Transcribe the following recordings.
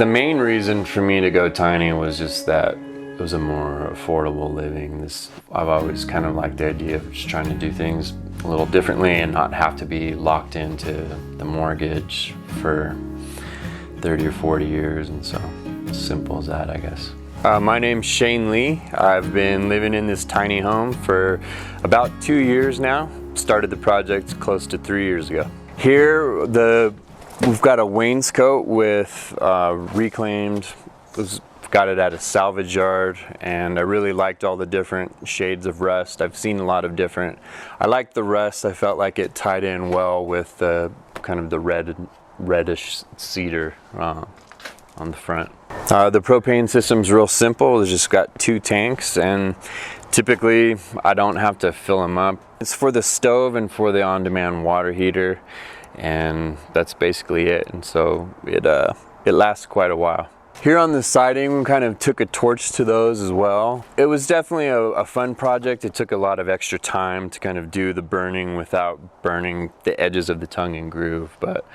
The main reason for me to go tiny was just that it was a more affordable living. I've always kind of liked the idea of just trying to do things a little differently and not have to be locked into the mortgage for 30 or 40 years, and so as simple as that, I guess. My name's Shane Lee. I've been living in this tiny home for about 2 years now. Started the project close to 3 years ago. Here, we've got a wainscot with reclaimed, got it at a salvage yard, and I really liked all the different shades of rust. I've seen a lot of different. I liked the rust. I felt like it tied in well with the kind of the reddish cedar on the front. The propane system's real simple. It's just got 2 tanks, and typically I don't have to fill them up. It's for the stove and for the on-demand water heater, and that's basically it. And so it lasts quite a while. Here on the siding, we kind of took a torch to those as well. It was definitely a fun project. It took a lot of extra time to kind of do the burning without burning the edges of the tongue and groove, but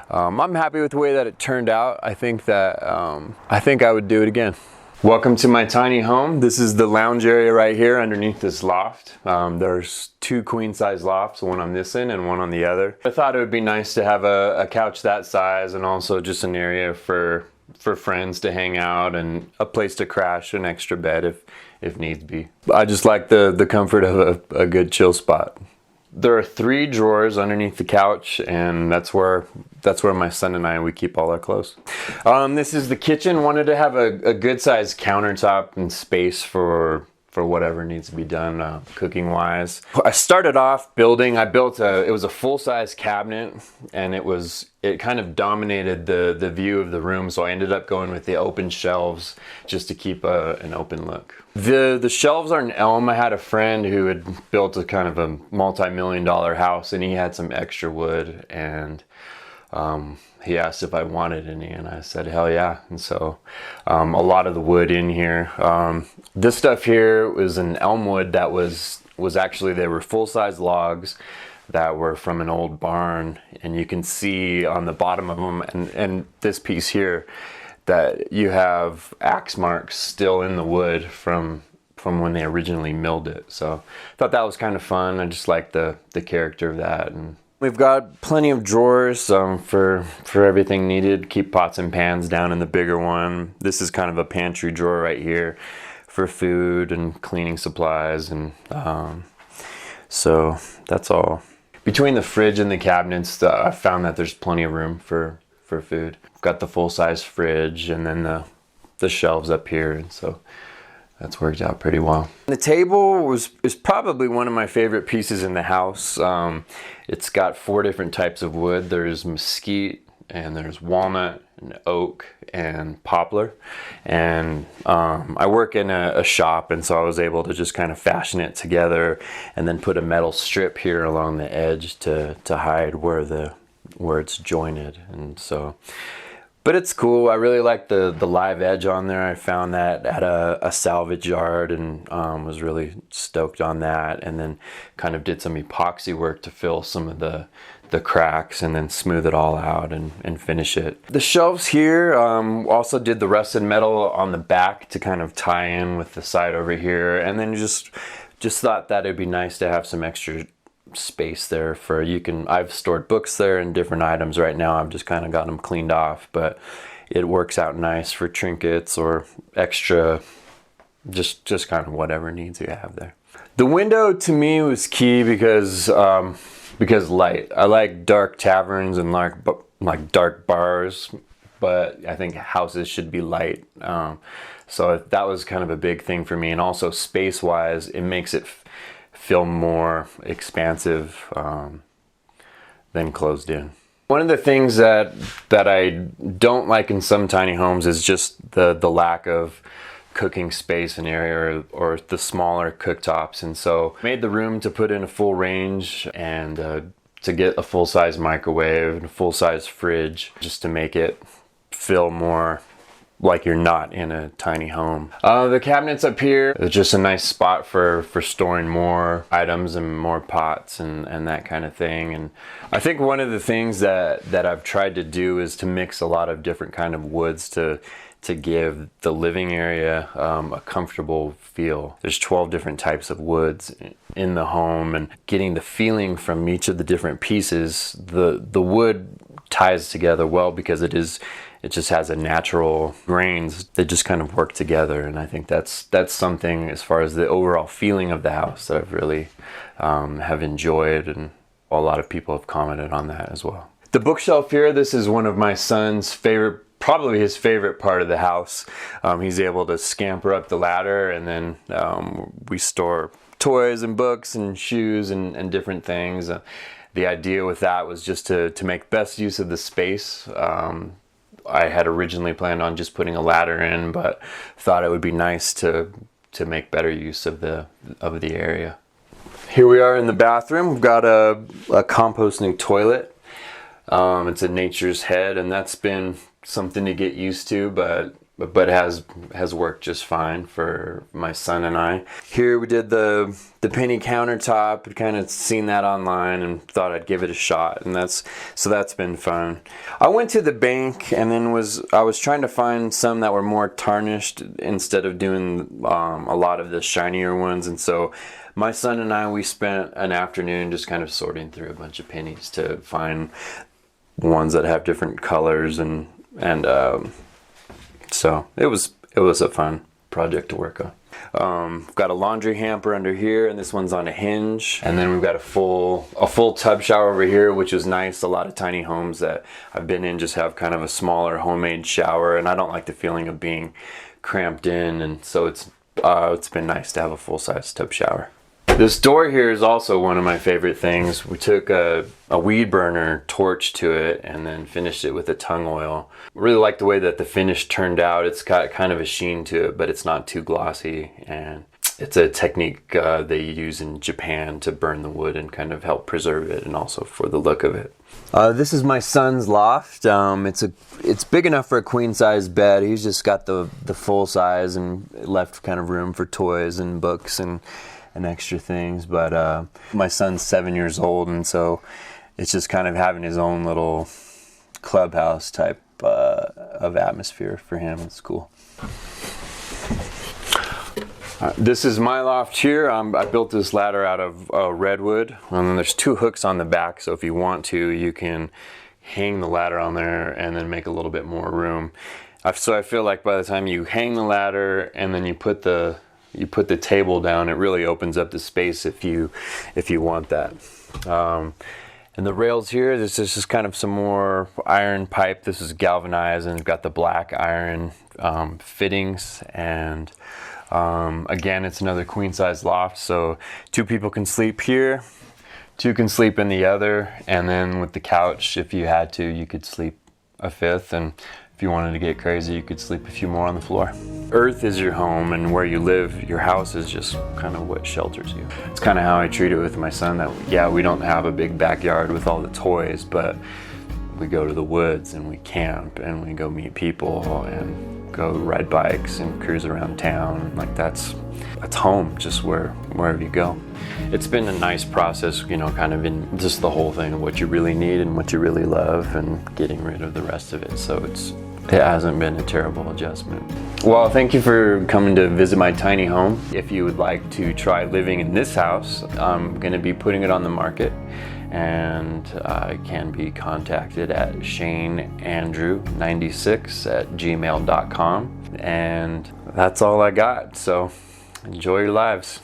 I'm happy with the way that it turned out. I think I would do it again. Welcome to my tiny home. This is the lounge area right here underneath this loft. There's 2 queen-size lofts, one on this end and one on the other. I thought it would be nice to have a couch that size, and also just an area for friends to hang out and a place to crash, an extra bed if needs be. I just like the comfort of a good chill spot. There are 3 drawers underneath the couch, and that's where my son and we keep all our clothes. This is the kitchen. Wanted to have a good sized countertop and space for whatever needs to be done cooking wise. I started off building. It was a full-size cabinet, and it kind of dominated the view of the room, so I ended up going with the open shelves just to keep an open look. The shelves are an elm. I had a friend who had built a kind of a multi-million-dollar house, and he had some extra wood, and he asked if I wanted any, and I said hell yeah. And so a lot of the wood in here, this stuff here was an elm wood that was actually, they were full-size logs that were from an old barn, and you can see on the bottom of them and this piece here that you have axe marks still in the wood from when they originally milled it. So I thought that was kind of fun. I just liked the character of that. And we've got plenty of drawers for everything needed. Keep pots and pans down in the bigger one. This is kind of a pantry drawer right here for food and cleaning supplies, and so that's all. Between the fridge and the cabinets, I found that there's plenty of room for food. I've got the full-size fridge and then the shelves up here, and so that's worked out pretty well. The table is probably one of my favorite pieces in the house. It's got 4 different types of wood. There's mesquite, and there's walnut, and oak, and poplar. And I work in a shop, and so I was able to just kind of fashion it together and then put a metal strip here along the edge to hide where it's jointed. And so, but it's cool. I really like the live edge on there. I found that at a salvage yard, and was really stoked on that, and then kind of did some epoxy work to fill some of the cracks and then smooth it all out and finish it. The shelves here, also did the rusted metal on the back to kind of tie in with the side over here, and then just thought that it'd be nice to have some extra space there I've stored books there and different items. Right now I've just kind of got them cleaned off, but it works out nice for trinkets or extra, just kind of whatever needs you have there. The window to me was key because light. I like dark taverns and like dark bars, but I think houses should be light. So that was kind of a big thing for me, and also space-wise, it makes it feel more expansive than closed in. One of the things that I don't like in some tiny homes is just the lack of cooking space and area, or the smaller cooktops, and so made the room to put in a full range and to get a full-size microwave and a full-size fridge, just to make it feel more like you're not in a tiny home. The cabinets up here, it's just a nice spot for storing more items and more pots and that kind of thing. And I think one of the things that I've tried to do is to mix a lot of different kind of woods to give the living area a comfortable feel. There's 12 different types of woods in the home, and getting the feeling from each of the different pieces, the wood ties together well because it just has a natural grains that just kind of work together. And I think that's something as far as the overall feeling of the house that I've really have enjoyed, and a lot of people have commented on that as well. The bookshelf here, this is one of my son's favorite, probably his favorite part of the house. He's able to scamper up the ladder, and then we store toys and books and shoes and different things. The idea with that was just to make best use of the space. I had originally planned on just putting a ladder in, but thought it would be nice to make better use of the area. Here we are in the bathroom. We've got a composting toilet. It's a Nature's Head, and that's been something to get used to, but has worked just fine for my son and I. Here we did the penny countertop. I'd kind of seen that online and thought I'd give it a shot, and that's been fun. I went to the bank and then I was trying to find some that were more tarnished instead of doing a lot of the shinier ones, and so my son and I, we spent an afternoon just kind of sorting through a bunch of pennies to find ones that have different colors, and so it was a fun project to work on. We've got a laundry hamper under here, and this one's on a hinge. And then we've got a full tub shower over here, which is nice. A lot of tiny homes that I've been in just have kind of a smaller homemade shower, and I don't like the feeling of being cramped in, and so it's been nice to have a full-size tub shower. This door here is also one of my favorite things. We took a weed burner torch to it and then finished it with a tung oil. Really like the way that the finish turned out. It's got kind of a sheen to it, but it's not too glossy, and it's a technique they use in Japan to burn the wood and kind of help preserve it, and also for the look of it. This is my son's loft. It's big enough for a queen size bed. He's just got the full size and left kind of room for toys and books and extra things, but my son's 7 years old, and so it's just kind of having his own little clubhouse type of atmosphere for him. It's cool. This is my loft here. I built this ladder out of redwood, and then there's 2 hooks on the back, so if you want to, you can hang the ladder on there and then make a little bit more room. So I feel like by the time you hang the ladder and then you put the table down, it really opens up the space if you want that. And the rails here, this is just kind of some more iron pipe. This is galvanized, and it's got the black iron fittings. And again, it's another queen size loft, so 2 people can sleep here, 2 can sleep in the other, and then with the couch, if you had to, you could sleep a 5th, and if you wanted to get crazy, you could sleep a few more on the floor. Earth is your home, and where you live, your house is just kind of what shelters you. It's kind of how I treat it with my son, that yeah, we don't have a big backyard with all the toys, but we go to the woods and we camp and we go meet people and go ride bikes and cruise around town. Like that's home, just wherever you go. It's been a nice process, you know, kind of in just the whole thing of what you really need and what you really love and getting rid of the rest of it. So it hasn't been a terrible adjustment. Well, thank you for coming to visit my tiny home. If you would like to try living in this house, I'm going to be putting it on the market, and I can be contacted at shaneandrew96@gmail.com. And that's all I got. So enjoy your lives.